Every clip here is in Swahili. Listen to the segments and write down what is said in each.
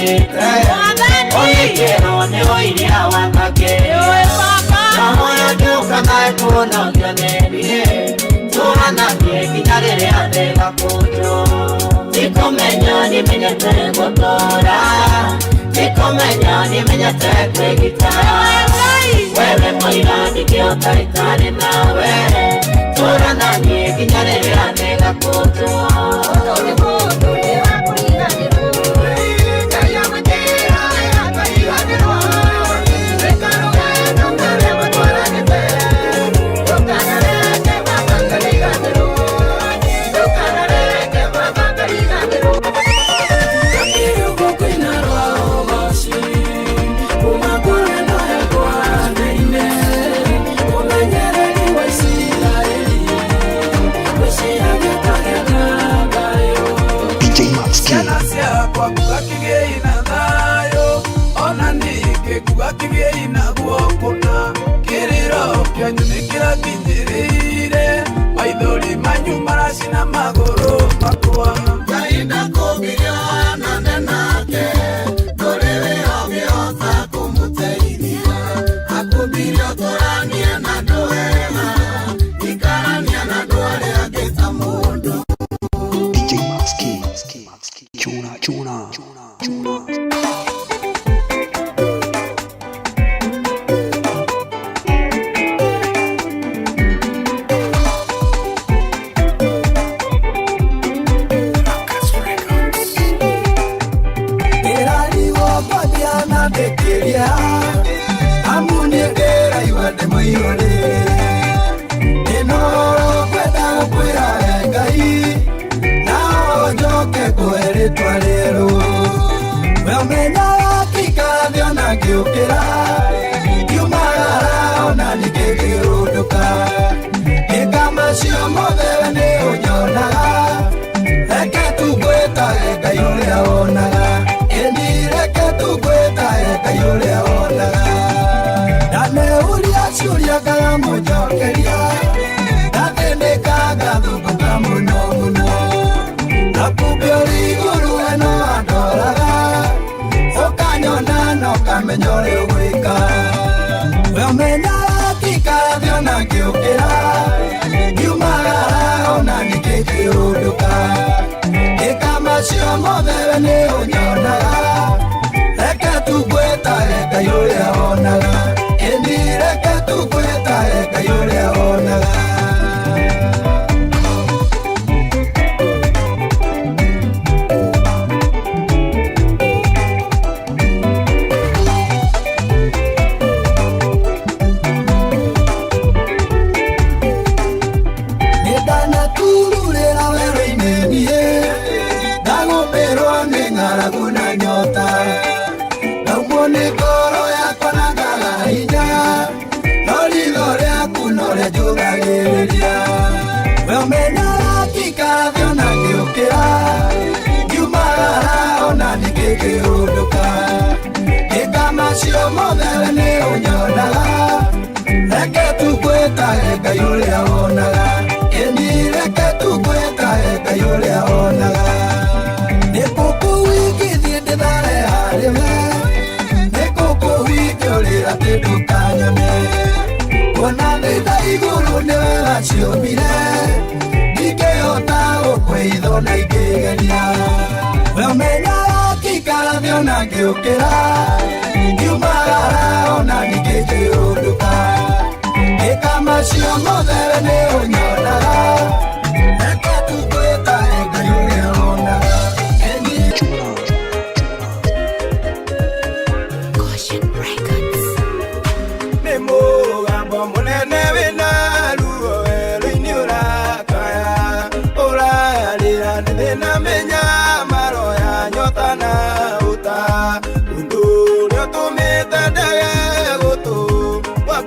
tumite Onikero ni oiria wakake Namoya kiuka nae kuona ukianerie Tuhana kie kinyarere andega kujo Nikomenya ni menyete gotora Nikomenya ni menyete kwegitara Wewe moira nikiota itane nawe Tuhana kie kinyarere andega kujo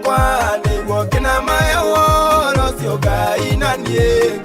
Kwa ni woke na mayo ro sio ga inanie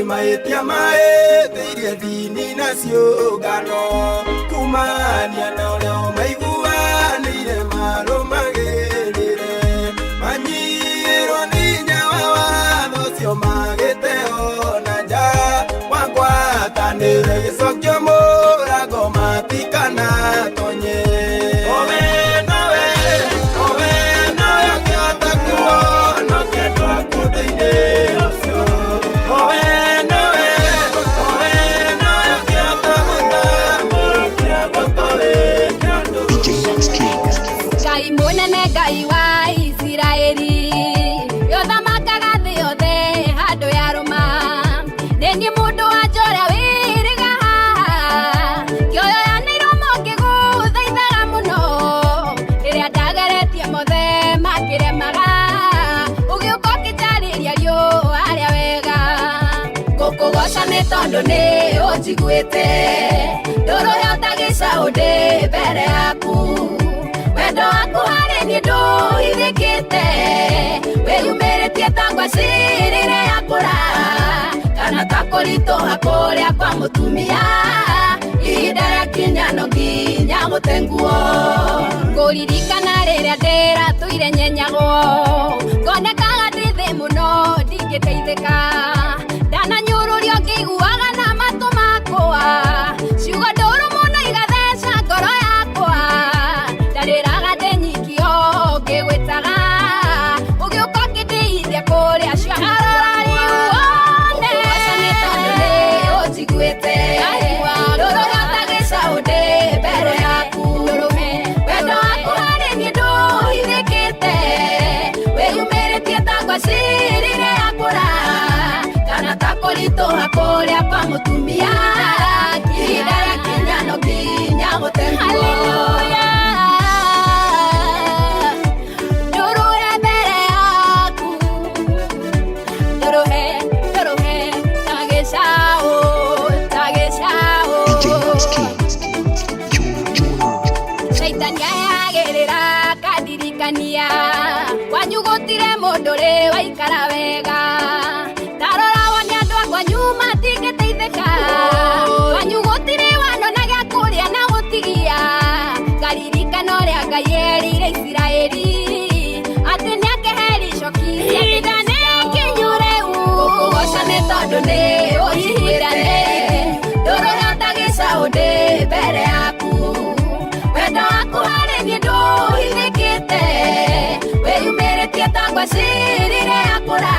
mahĩtia mahĩtĩirie ndini na ciũngano kumania na ũrĩa maiguanĩire marũmagĩrĩre manyihĩrwo nĩ hinya wa watho ũcio magĩte ona nja wa ngwatanĩro gĩcokio mũrango matikana tonye Tondo nĩ ũnjiguĩte ndũrũ yotagĩcaũ ndĩ mbere yaku wendo waku harĩ niĩ ndũhithĩkĩte wĩyumĩrĩtie ta ngwacĩ rĩrĩa yakũra kana ta kũritũha kũrĩa kwa mũtumia ihinda rĩakinya no nginya gũtenguo ngũririkana rĩrĩa ndĩratũire nyenyagwo ngonekaga ndĩ thĩ mũno ndingĩteithĩka ndananyũrũrio ngĩiguaga na matũ makwa ciugo ndũrũ mũno igatheca ngoro yakwa ndarĩraga ndĩ nyikio ngĩgwĩtaga ũgĩũka ũkĩndĩithia kũrĩa ciaharariuone tondũ nĩ ũnjiguĩte ndũrũ yotagĩcaũ ndĩ mbere yaku wendo waku harĩ niĩ ndũhithĩkĩte wĩyumĩrĩtie ta ngwacĩ rĩrĩa yakũra kana ta kũritũha kũrĩa kwa mũtumia ihinda rĩakinya no nginya gũtenguo ndũrũhe mbere yaku ndũrũhe ta gĩcaũ Shaitani ayagĩrĩra kandirikania kwanyu gũtirĩ mũndũ rĩ waikara wega tarora wone andũ akwa nyuma matingĩteithĩka kwanyu gũtirĩ wanona gĩa kũrĩa na gũtigia ngaririkana ũrĩa Ngai erĩire Isiraeli atĩ nĩakeheri icoki ihinda nĩ ikinyu rĩu gũkũgoca nĩ tondũ nĩ ũnjiguĩte ndũrũ yotagĩcaũ ndĩ mbere yaku wendo waku harĩ niĩ ndũhithĩkĩte wĩyumĩrĩtie ta ngwacĩ rĩrĩa yakũra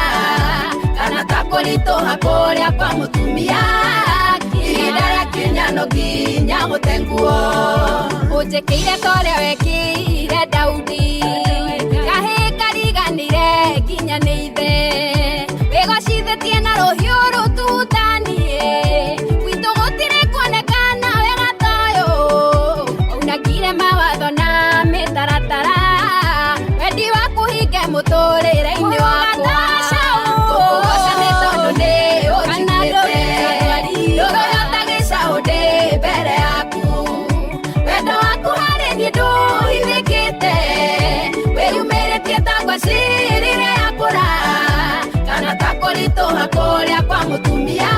kana ta kũritũha kũrĩa kwa mũtumia ihinda rĩakinya no nginya gũtenguo ũnjĩkĩire ta ũrĩa wekĩire Daudi kahĩ kariganĩire nginya nĩ ithe wĩgocithĩtie na rũhiũ rũtutanie gwitũ gũtirĩ kuonekana wega ta ũyũ waunangire mawatho na mĩtaratara wendi waku hinge mũtũrĩre-inĩ wakwa gũkũgoca nĩ tondũ nĩ ũnjiguĩte ndũrũ yotagĩcaũ ndĩ mbere yaku wendo waku harĩ niĩ ndũhithĩkĩte wĩyumĩrĩtie ta ngwacĩ rĩrĩa yakũra kana ta kũritũha kũrĩa kwa mũtumia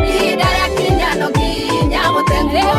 ihinda rĩakinya no nginya gũtenguo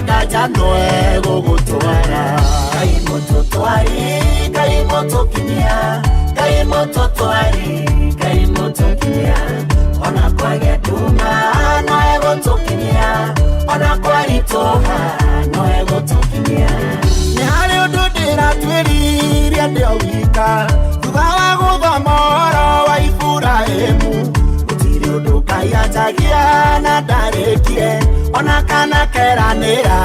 Gaja noe gugutwara kai moto kinya kai moto twari kai moto kinya ona kwage tuma noe goto kinya ona kwari toha noe goto kinya ne hari ududira twiriria ndio wika tugawa guthomoro wa Iburahemu utiri undu Kai ajagia na ndarekie ona kana keranira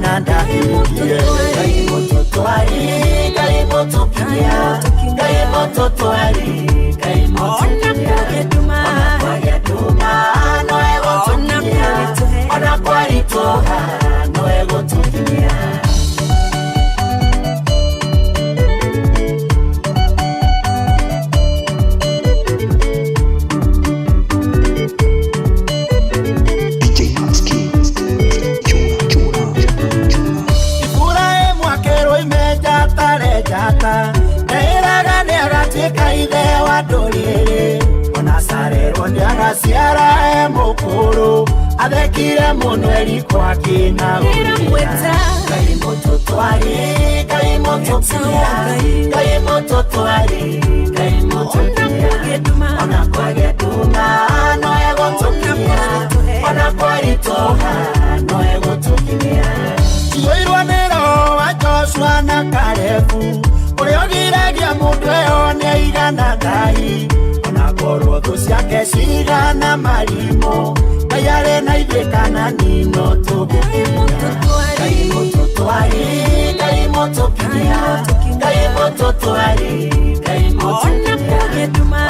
na ndahimukie Kai moto twari Kai moto kinya Kai moto twari Kai moto kinya ona kwage tuma noe goto kinya ona kwari toha noe goto kinya Neiraga neagatwika ithe wa ndũrĩrĩ ona Sarero nĩagaciara mũkũrũ athekire mũno eriko akĩna gũkĩra Kai moto twari Kai moto kinya Kai moto twari Kai moto kinya ona kwage tuma noe gũtũkinya ona kwari toha noe gũtũkinya Irwanĩro wa Joshua na Kalebu Ũrĩogiragia mũndũ ĩyo nĩaigana Ngai ona korwo thũ ciake cigana marimũ Ngai arĩ na ithuĩ kana nino tũngĩkinya Kai moto twari Kai moto kinya Kai moto twari Kai moto kinya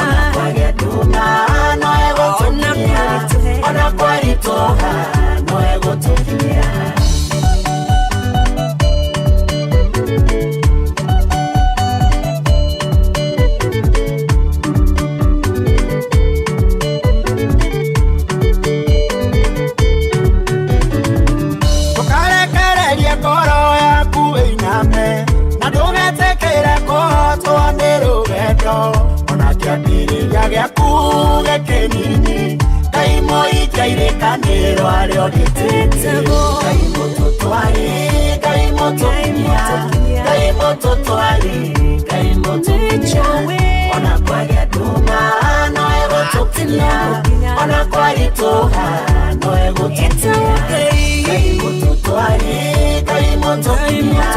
ona kwage tuma noe gũtũkinya ona kwari toha noe gũtũkinya Ona kiambĩrĩria gĩaku gĩkĩnini Ngai moijairĩkanĩro arĩa ũgĩtĩte Kai moto twari Kai moto kinya Kai moto twari Kai moto kinya ona kwage tuma noe gũtũkinya ona kwari toha noe gũtũkinya Kai moto twari Kai moto kinya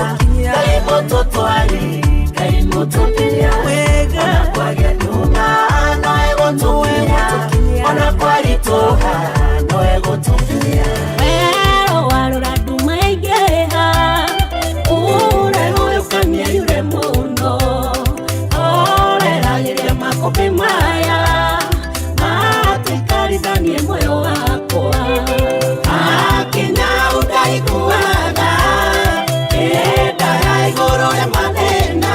Kai moto twari Kai moto kinya ona kwage tuma noe gũtũkinya ona kwari toha noe gũtũkinya Wero warora nduma ingĩha ũrehũyũkania yure mũno oreragĩria makũmbĩ maya matũikarithanie muoyo wakwa akinya ũndaiguaga ĩnda ya igũrũ rĩa mathĩna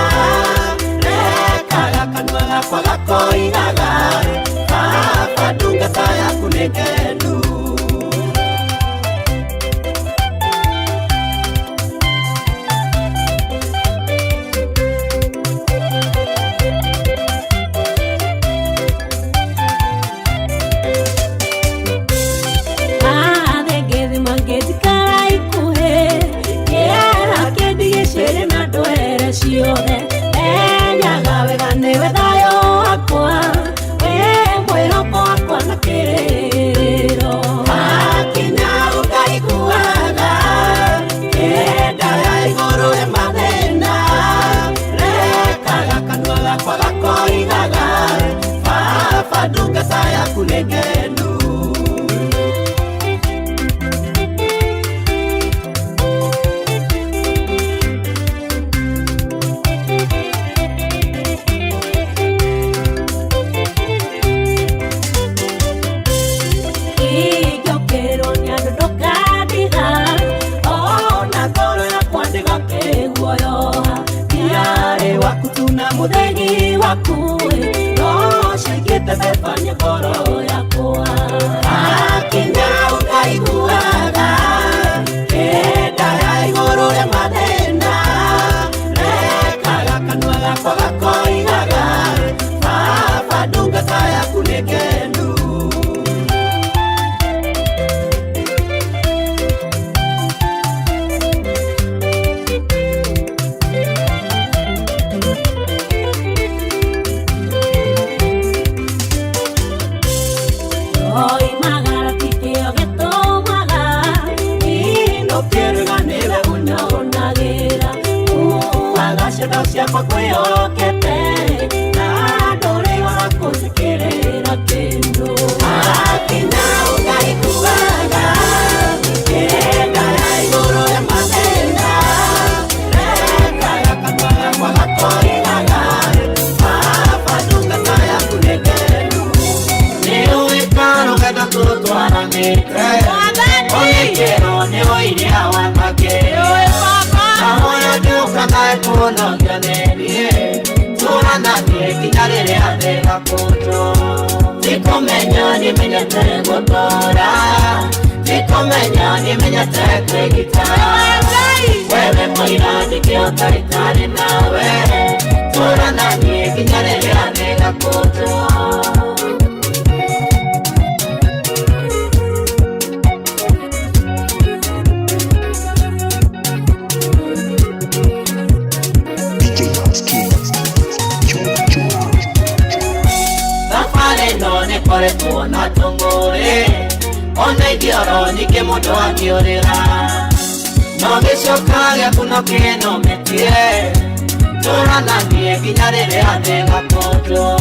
Onekero ni oiria wambake Nahoya duka nae kuno gyanenie Turana nie kinarere ande gakoto Nikomenya ni menyate gotora Nikomenya ni menyate kwegitara Wewe moira dikio taitare nawe Turana nie kinarere ande gakoto Kore tuona tongore Ona idioro nike moto akiorera No gishoka gya kuno keno metie Tora nanie kinyarere ande gakoto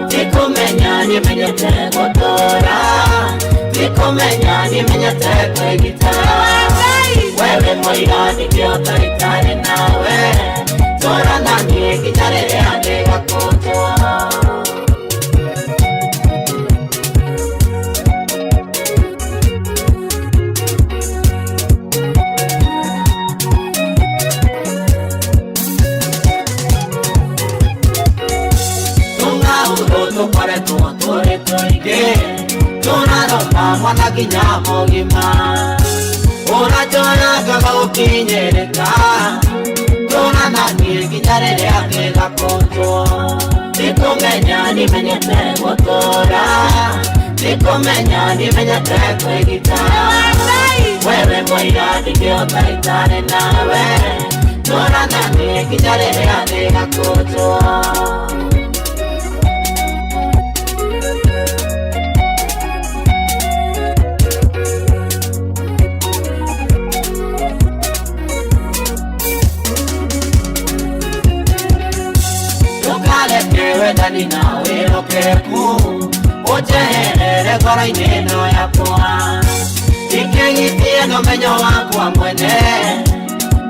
Nikomenya ni menyete gotora Nikomenya ni menyete kwegitara Wewe moira nikio taitare nawe Tora nanie kinyarere ande gakoto Tukore tuotore toige Tuna romba mwana kinyamo gima Una jona gaga ukinyereka Tuna nani kinyarere ake gakoto Nikomenya ni menyete gotora Nikomenya ni menyete kwegitara Wewe moira dikio taitare nawe Tuna nani kinyarere ake gakoto Dani na wero keku Ojeherere kora ineno ya kwa Ikengitie no menyo wakwa mwene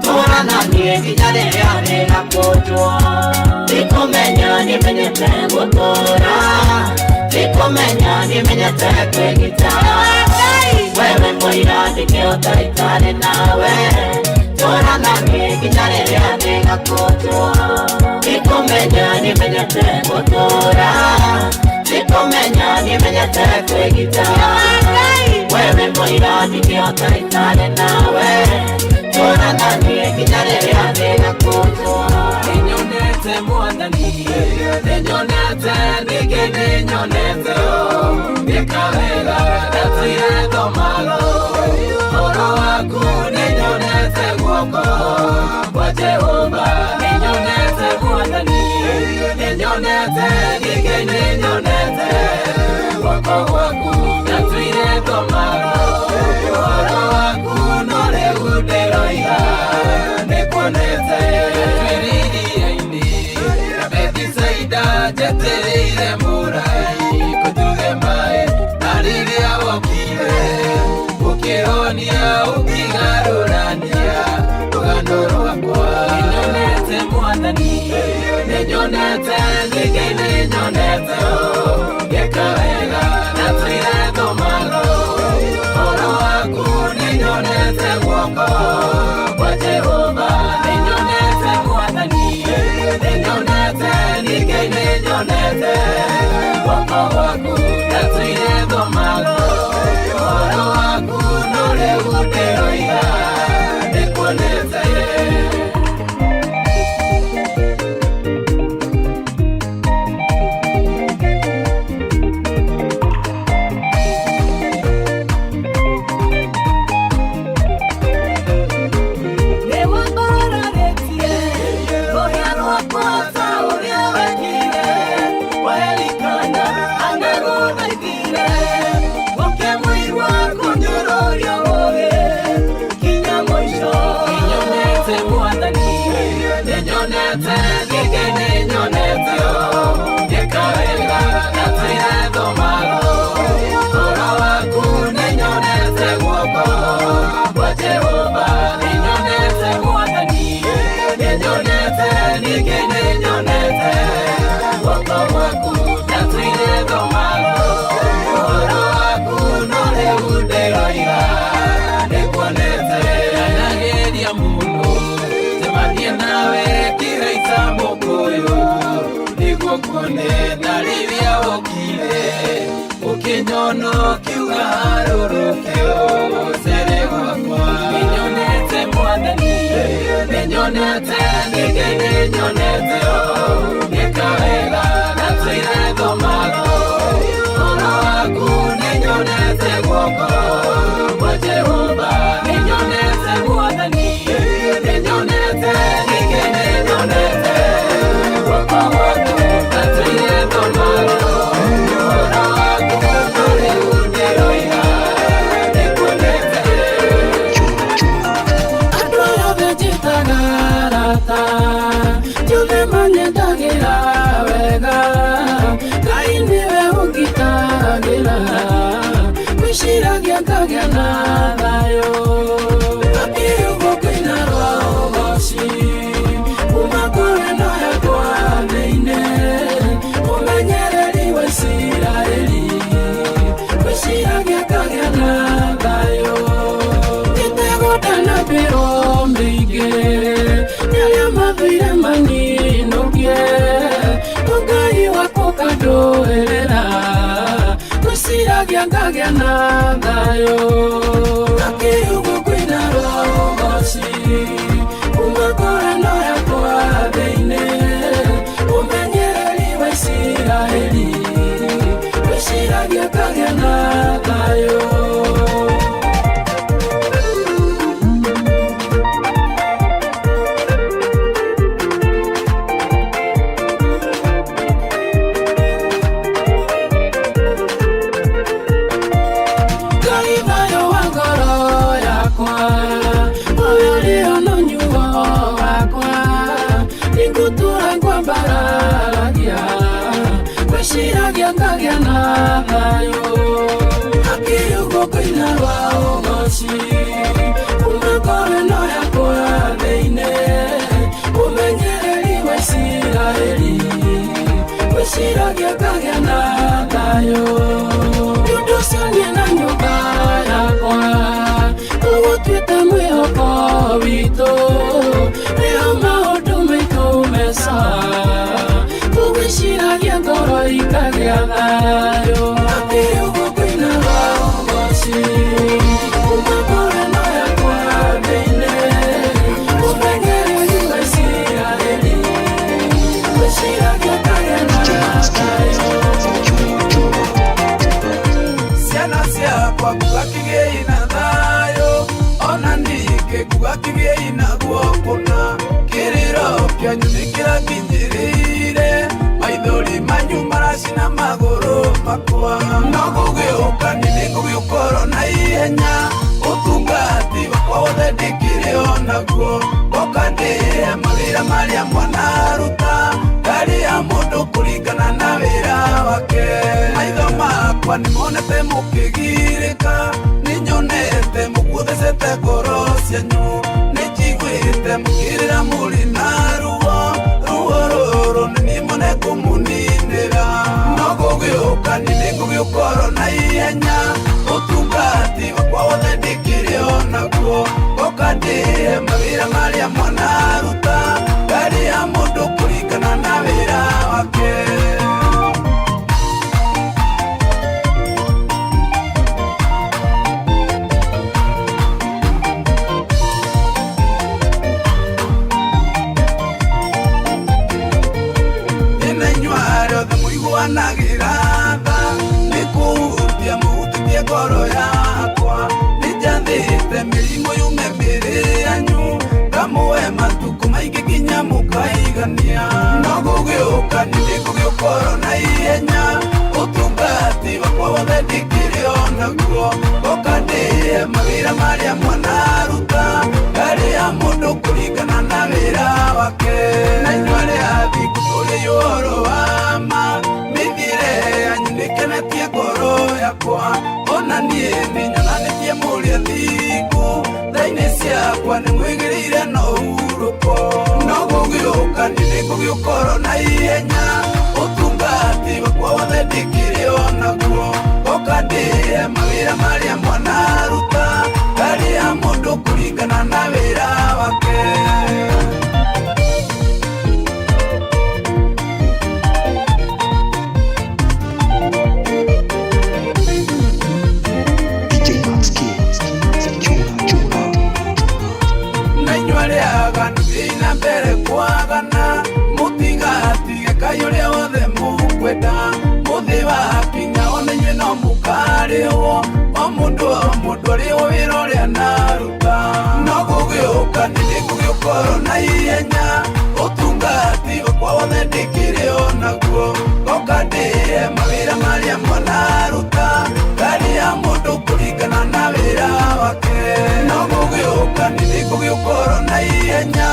Tora nanie kinyarere ane na koto Nikomenya ni menyete gotora Nikomenya ni menyete kwegitara Wewe moira dikio taitare nawe Tora nanie kinyarere ane na koto Nikomenya ni menyete gotora Nikomenya ni menyete kwegitara Wewe moira dikio taitare nawe Tora nanie kinyarere ane gakoto Ninyonete mwandani Ninyonete nige ninyonete Nikawega natire domalo Oro waku ninyonete gwoko Kwa Jehova ninyonete mwandani Ninyonete nige ninyonete Wako waku natire domalo Oro waku nore uderoiha Nekwonete Jeterire murai kutuge mai Nariria wakire Ukironia ukigarurania Ugandoro wakwa Ninyonete mwandani Ninyonete nige ninyonete Gekawega natire domalo Oro waku ninyonete mwako Kwa Jehova ninyonete mwandani Ninyonete nige ninyonete Wako waku natire domalo Oro waku nore uderoiha Nekwonete Would nĩroiga nĩkuonete nageria mũno temathie nawe kĩhaica mũkũyũ nĩguo kuone ndarĩria ũkire ũkĩnyono kiuga rũrũkĩo cere gwakwa nĩnyonete mwathani nĩnyonete ningĩ nĩnyonete nĩkawega gatũire thomago ũhoro waku nĩnyonete guoko kwa Jehova nĩnyonete mwathani nĩnyonete ningĩ nĩnyonete guoko gwaku gatũire thomago ũhoro waku rĩu nĩroiga nĩkuonete andũ othe njĩtaga arata njũthĩ manyendagĩra wega Ngai nĩwe ũngitagĩra gwĩciragia ngagĩa na thayũ akiugo kĩina rwa ũgooci kuma kũrĩ no yakwa thĩinĩ mũmenyereri wa Isiraeli gwĩciragia ngagĩa na thayũ gĩtegũnda na mbĩro mĩingĩ nĩarĩa mathuire maninũkie Ngai wako kandũĩrĩra gwĩciragia ngagĩa na thayũ akiugo kũina rwa ũgooci kuma kũrĩ no yakwa thĩinĩ mũmenyereri wa Isiraeli gwĩciragia ngagĩa na thayũ gwĩciragia ngagĩa na thayũ akiugo kũina rwa ũgooci kuma kũrĩ no yakwa thĩinĩ mũmenyereri wa Isiraeli gwĩciragia ngagĩa na thayũ nĩũndũ ũcio niĩ na nyũmba yakwa tũgũtuĩte mwĩhoko witũ nĩo maũndũ maitũ meca gwĩciragia ngoro ikagĩa thayũ akiugo kũina rwa ũgooci kuma kũrĩ no yakwa thĩinĩ mũmenyereri wa Isiraeli gwĩciragia ngagĩa na thayũ ciana ciakwa kuga kĩgĩi na thayũ ona ningĩ kuga kĩgĩi na guokũna kĩrĩro kĩanyu nĩkĩrakinyĩrĩire maithori manyu maracina magũrũ makwa no gũgĩũka nĩgũgĩũkorwo na ihenya ũtungati wakwa wothe ndĩkĩrĩ onaguo ngoka ndĩhe mawĩra marĩa mwanaruta ngari ya mũndũ kũringana na wĩra wake maitho makwa nĩmonete mũkĩgirĩka nĩnyonete mũguthecete ngoro cianyu nĩnjiguĩte mũkĩrĩra mũrĩ na ruo rũrũ nĩniĩ mone kũmũninĩra no gũgĩũka nĩgũgĩũkorwo na ihenya ũtungati wakwa wothe ndĩkĩrĩ onaguo ngoka ndĩhe mawĩra marĩa mwanaruta ngari ya mũndũ kũringana na wĩra wake nagĩra tha nĩkũhutia mũhutĩtie ngoro yakwa nĩnjathĩte mĩrimũ yume mĩrĩ yanyu ngamũhe matukũ maingĩ nginya mũkaigania no gũgĩũka nĩgũgĩũkorwo na ihenya ũtungati wakwa wothe ndĩkĩrĩ onaguo ngoka ndĩhe mawĩra marĩa mwanaruta ngari ya mũndũ kũringana na wĩra wake na inyuarĩ athingu tũrĩ ũhoro wa ma mĩthiĩre yanyu nĩkenetie ngoro yakwa ona niĩ nĩnyonanĩtie mũrĩa thingu tha-inĩ ciakwa nĩmwĩgĩrĩire na ũhurũko no gũgĩũka nĩgũgĩũkorwo na ihenya ũtungati wakwa wothe ndĩkĩrĩ onaguo ngoka ndĩhe mawĩra marĩa mwana kwagana mutigatige Ngai uria wothe mukwenda muthi wakinya ona inyuĩ no mũkarĩhwo o mũndũ arĩhwo wĩra ũrĩa naruta no gũgĩũka nĩ gũgĩũkorwo na ihenya ũtungati wakwa wothe ndĩkĩrĩ onaguo ngoka ndĩhe mawĩra marĩa mwanaruta ngari ya mũndũ kũringana na wĩra wake no gũgĩũka nĩ gũgĩũkorwo na ihenya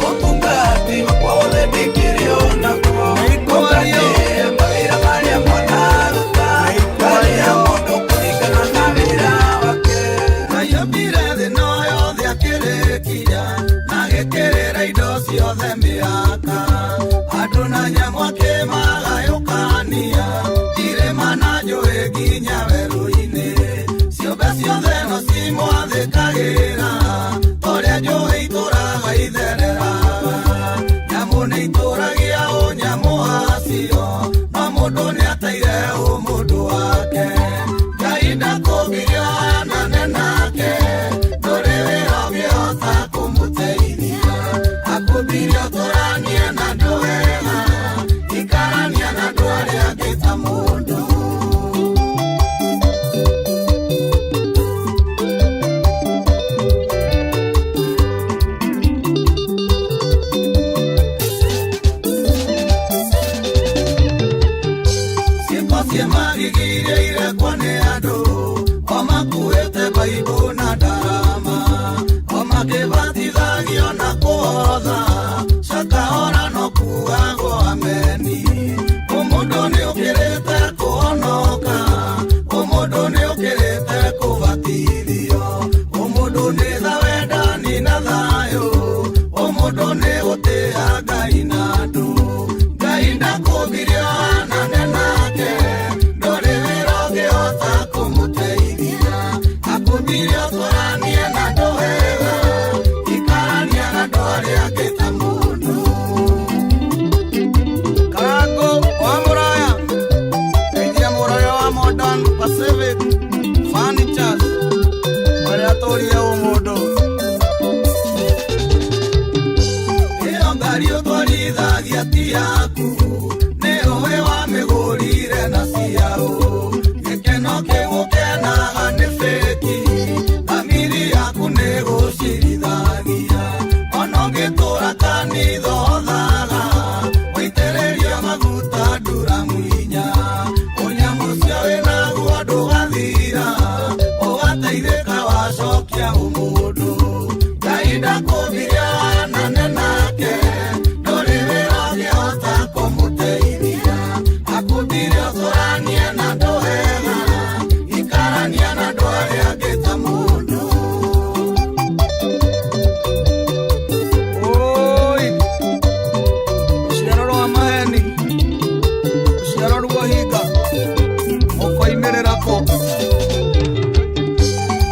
ũtungati wakwa wothe ndĩkĩrĩ onaguo ngoka ndĩhe mawĩra marĩa mwanaruta ngari ya mũndũ kũringana na wĩra wake Ngai ombire thĩ no yothe akĩrĩkia na gĩkĩrĩra indo ciothe mĩaka andũ na nyamũ akĩmagayũkania irĩma na njũĩ nginya werũ-inĩ ciũmbe ciothe no cimwathĩkagĩra ũrĩa njũĩ itũraga ithereraga nyamũ nĩ itũragia ũnyamũ wacio no mũndũ nĩ ateire ũmũndũ wake Ngai ndakũgirio anane nake ndũrĩ wĩra ũngĩhota kũmũteithia akũmbirie ũtũranie na andũ wega ikarania na andũ arĩa angĩ ta mũndũ ciĩko cia magigiire irekwo nĩ andũ o makuĩte Baibũ na ndarama o makĩbatithagio na kũhotha cakahora no kuugagwo ameni ũmũndũ nĩ ũkĩrĩte kũhonoka ũmũndũ nĩ ũkĩrĩte kũbatithio ũmũndũ nĩ tha wendani na thayũ ũmũndũ nĩ gũtĩĩa Ngai na andũ Ngai ndakũmbirio anane nake ndũrĩ wĩra ũngĩhota kũmũteithia akũmbirie ũtũranie na andũ wega ikarania na andũ arĩa angĩ ta mũndũ Karango wa Mũraya ndeithia mũraia wa Modern Pacific Furnitures ũrĩa atũrie ũmũndũ ĩyo ngari ũtwarithagia ti yaku nĩ ũĩ wamĩgũrire na ciaũ gĩkeno kĩgũkenaga nĩ fĩki thamiri yaku nĩ gũcirithagia ona ũngĩtũra kanitha ũthaga waitĩrĩria maguta nduramu-inya ũnyamũ ũcio wĩnaguo ndũgathira ũgateithĩka wacokia ũmũndũ Ngai ndakũmbirie anane nake ndũrĩ wĩra ũngĩhota kũmũteithia akũmbirie ũtũranie na andũ wega ikarania na andũ arĩa angĩ ta mũndũ Oi rũciaro rwa maheni rũciaro rwa hinga mũkoimĩrĩra kũ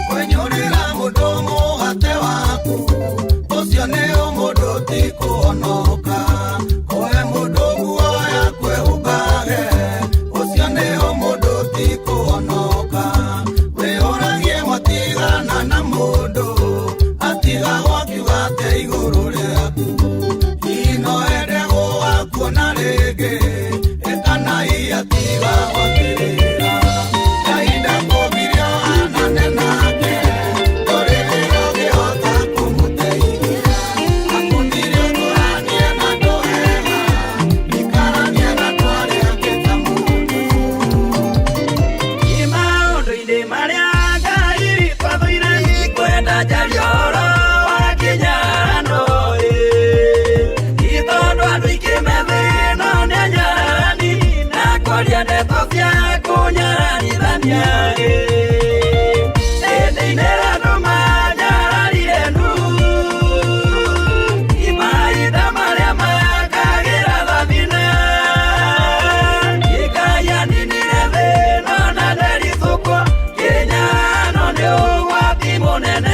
kwenyũrĩra mũndũ mũgate waku ũcio nĩ ũmũndũ ti kũhonoka kũhe mũndũ guoya kwĩhumbage ũcio nĩ ũmũndũ ti kũhonoka wĩyũragie mwatigana na mũndũ atigagwo akiuga ate igũrũ rĩaku hihi no ende gũgakuona rĩngĩ ĩkana atigagwo akĩrĩra Ngai ndakũmbirio anane nake ndũrĩ wĩra ũngĩhota kũmũteithia akũmbirie ũtũranie na andũ wega ikarania na andũ arĩa angĩ ta mũndũ maũndũ-inĩ marĩa Ngai witũ athũire kwenda njaria ũhoro wa kĩnyarano tondũ andũ aingĩ methĩno nĩ anyarani na kwaria ndeto cia kũnyaranithania hĩndĩ-inĩ ĩrĩa andũ manjararire nu imahinda marĩa makagĩra thabina Ngai aninire thĩno na nderithũkwo kĩnyano nĩ ũgwati mũnene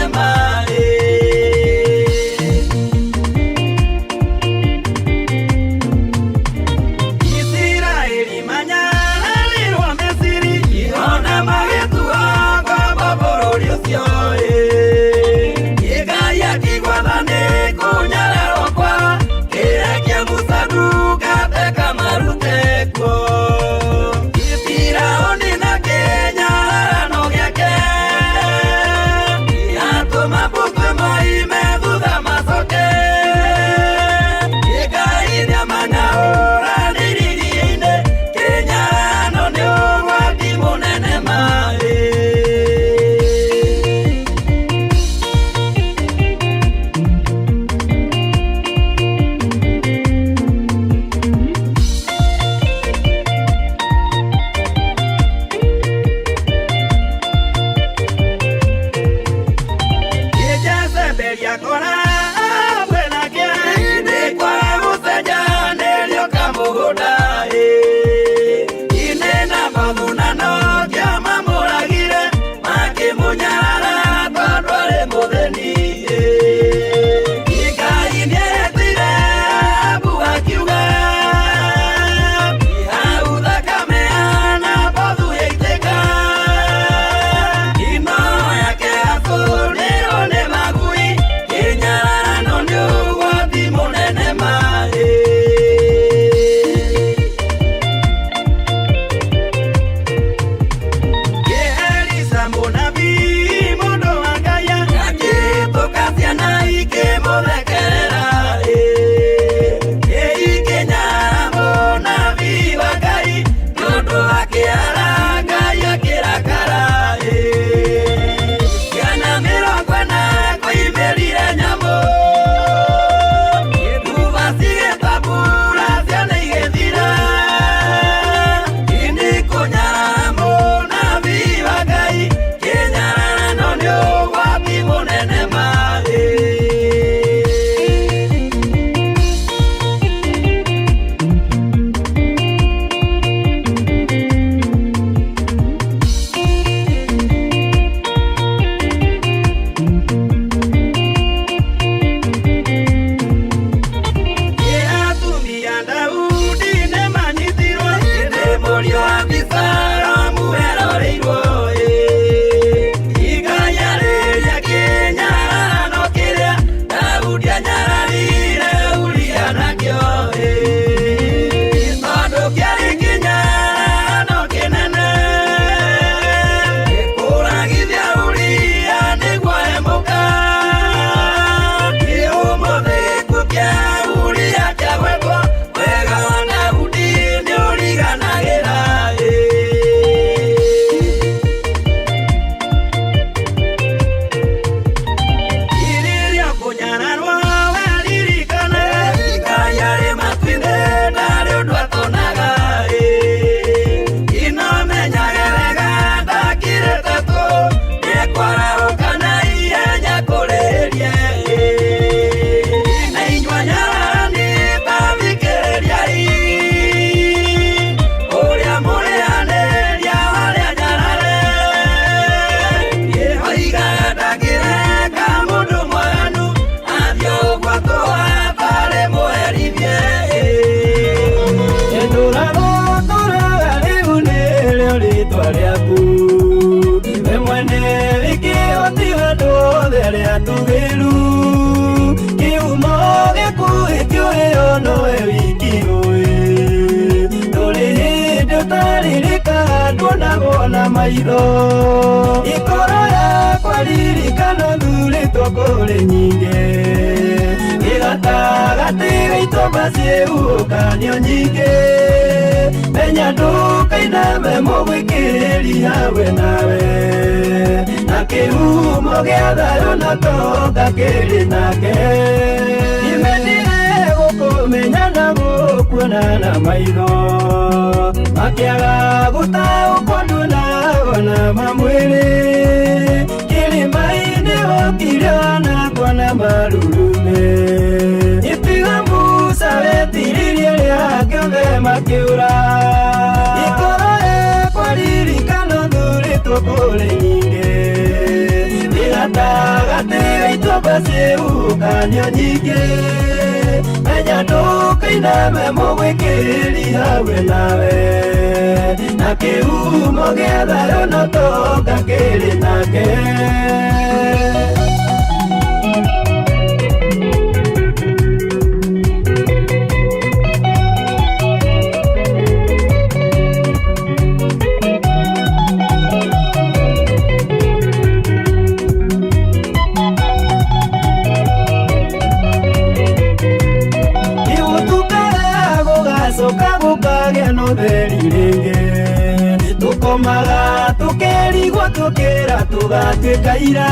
Isiraeli manyaranĩrwo Misiri ona magĩthiĩ gatwara mwenake ine kwa museja nelio kamugunda ine na mathunano kia mamuragire makimunyarara tondwari mutheni ikai nietire abu akiuga hau thakame ana bothu yaitĩka ino yake athũrĩrwo nĩ magui kĩnyararano nĩ ũgwati mũnene marĩ Elisa mũnabii mũndũ wa Ngai akĩhĩtũka ciana ikĩmũthekerera ikĩnyara mũnabii wa Ngai nĩ ũndũ wa kĩara Ngai akĩrakara ciana 40 koimĩrire nyamũ thuba cigĩtabũra ciana igĩthira ini kũnyara mũnabii wa Ngai kĩnyararano nĩ ũgwati mũnene marĩ atumia Daudi nĩmanyitirwo nĩ mũriũ wa Abisalomu eroreirwo ikanyarĩria kĩnyararano kĩrĩa Daudi anyararire Uria nakĩo tondũ kĩarĩ kĩnyararano kĩnene gĩkũragithia Uria nĩguo emũka ũmũthĩ gĩkuũ kĩa Uria kĩagwetwo wega wa Daudi nĩũriganagĩra iriria kũnyararwo weririkane ikayarĩ matu-inĩ ndarĩ ũndũ atonaga inomenyage wega ndakirĩte tũ nĩkwarahũka na ihenya kũrĩrie na inyua nyararani tathikĩrĩriai ũrĩa mũrĩanĩria harĩa nyarare oigaga ndangĩreka mũndũ mwaganu athiĩ ũguo tũhatarĩ mũherithie ĩndũragwo tũraga rĩu nĩrĩo rĩtwa rĩaku we mwene wĩkĩhoti handũ hothe rĩa tũgĩru kĩhumo gĩaku gĩtiũrĩo nowe wiki ũĩ ndũrĩ hĩndĩ ũtarirĩkaga nduonagwo na maitho ikoro yakwa ririkano thurĩtwo kũrĩ nyingĩ gĩgatagatĩ gaitũ maciĩhuũkanio nyingĩ menya ndũkainame mũgwĩkĩrĩri hawe nawe na kĩhumo gĩa thayũ na toka kĩrĩ nake imenire gũkũmenya na gũkuona na maitho makĩaga gũtaũkwo ndunagona mamwĩrĩ kĩrĩma-inĩ ũkire wanakwo na marurume itiga Musa wetiririe rĩake othe makĩũra ikoro yakwa ririkano thurĩtwo kũrĩ nyingĩ gĩgatagatĩ gaitũ maciĩhuũkanio nyingĩ menya ndũkainame mũgwĩkĩrĩri hawe nawe na kĩhumo gĩa thayũ no toka kĩrĩ nake tũkomaga tũkerigwo tũkĩra tũgatuĩka ira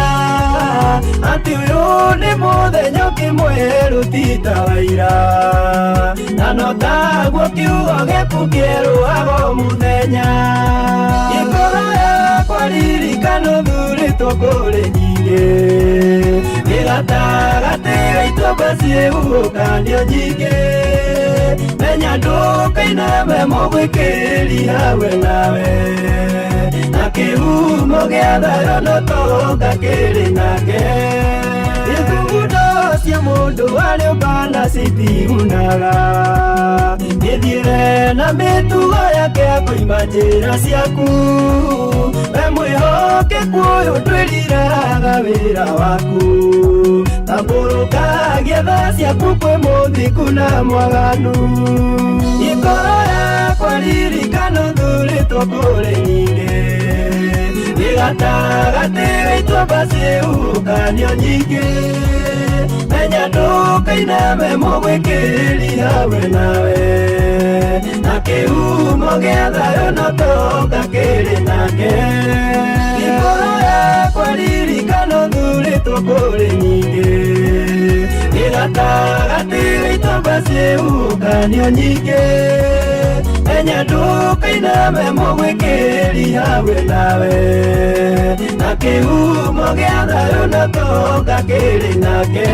atĩ ũyũ nĩ mũthenya ũkĩmwerũ ti ta wa ira na no taguo kiugo gĩaku kĩerũhaga o mũthenya ikoro yakwa ririkano thurĩtwo kũrĩ nyingĩ gĩgatagatĩ gaitũ ciĩhuhũkanio nyingĩ menya ndũkainame mũgwĩkĩrĩri hawe nawe na kĩhumo gĩa thayũ no tonga kĩrĩ nake ithugundo cia mũndũ arĩ ũmbana citiunaga gĩthiĩre na mĩtugo yake akũima njĩra ciaku we mwĩhokeku ũyũ ndwĩriraga wĩra waku tambũrũkagia tha ciaku kwĩ mũthiku na mwaganu ikoro yakwa ririkano thurĩtwo kũrĩ nyingĩ gĩgatagatĩ gaitũ ciĩhuhũkanio nyingĩ menya ndũkainame mũgwĩkĩrĩri hawe nawe na kĩhumo gĩa thayũ no tonga kĩrĩ nake ikoro yakwa ririkano thurĩtwo kũrĩ nyingĩ gĩgatagatĩ gaitũ ciĩhuhũkanio nyingĩ menya ndũkainame mũgwĩkĩrĩri hawe nawe na kĩhumo gĩa thayũ no tonga kĩrĩ nake